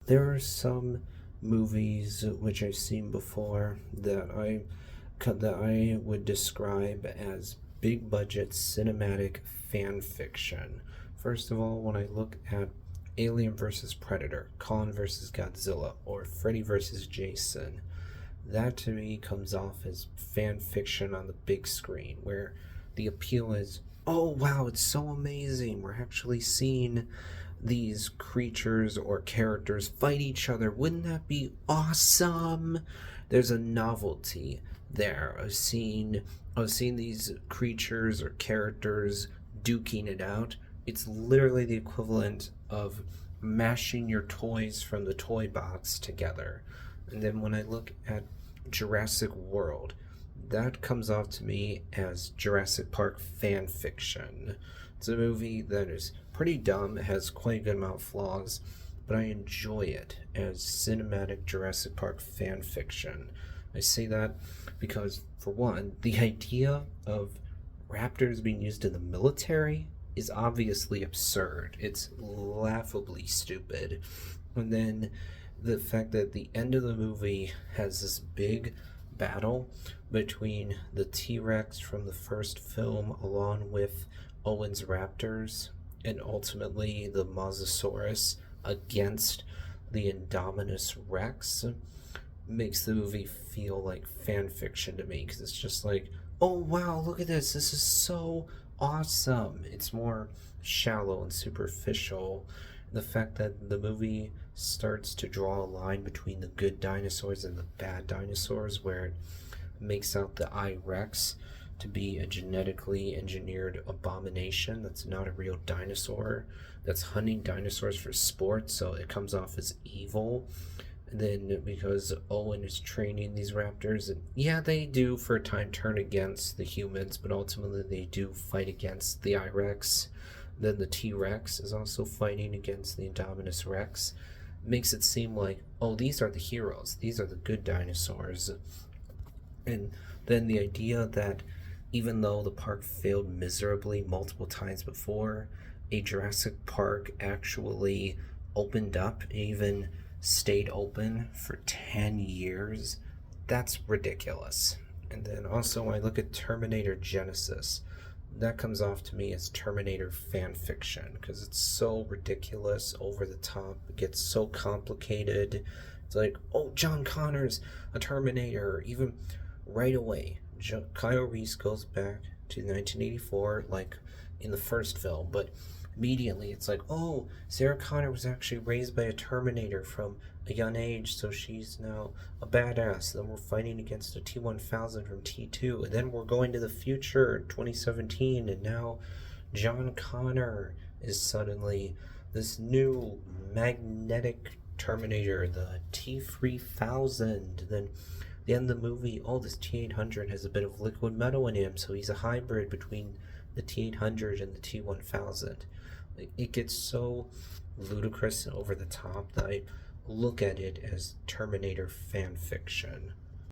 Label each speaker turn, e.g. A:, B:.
A: There are some movies which I've seen before that I would describe as big budget cinematic fan fiction. First of all, when I look at Alien vs. Predator, Kong vs. Godzilla, or Freddy vs. Jason, that to me comes off as fan fiction on the big screen, where the appeal is, oh wow, it's so amazing. We're actually seeing these creatures or characters fight each other. Wouldn't that be awesome? There's a novelty there of seeing these creatures or characters duking it out. It's literally the equivalent of mashing your toys from the toy box together. And then when I look at Jurassic World, that comes off to me as Jurassic Park fan fiction. It's a movie that is pretty dumb, it has quite a good amount of flaws, but I enjoy it as cinematic Jurassic Park fan fiction. I say that because, for one, the idea of raptors being used in the military is obviously absurd. It's laughably stupid. And then the fact that the end of the movie has this big battle between the T-Rex from the first film along with Owen's raptors and ultimately the Mosasaurus against the Indominus Rex makes the movie feel like fan fiction to me, because it's just like, oh wow, look at this is so awesome. It's more shallow and superficial. The fact that the movie starts to draw a line between the good dinosaurs and the bad dinosaurs, where it makes out the I-Rex to be a genetically engineered abomination that's not a real dinosaur, that's hunting dinosaurs for sport, so it comes off as evil. And then because Owen is training these raptors, and yeah, they do for a time turn against the humans, but ultimately they do fight against the I-Rex. Then the T-Rex is also fighting against the Indominus Rex. Makes it seem like, oh, these are the heroes, these are the good dinosaurs. And then the idea that even though the park failed miserably multiple times before, a Jurassic Park actually opened up, even stayed open for 10 years, that's ridiculous. And then also when I look at Terminator Genesis, that comes off to me as Terminator fan fiction, because it's so ridiculous, over the top, it gets so complicated. It's like, oh, John Connor's a Terminator, even right away. Kyle Reese goes back to 1984, like in the first film, but immediately it's like, oh, Sarah Connor was actually raised by a Terminator from a young age, so she's now a badass. Then we're fighting against a T-1000 from T2, and then we're going to the future, 2017, and now John Connor is suddenly this new magnetic Terminator, the T-3000. Then the end of the movie, oh, this T-800 has a bit of liquid metal in him, so he's a hybrid between the T-800 and the T-1000. It gets so ludicrous and over the top that I look at it as Terminator fan fiction.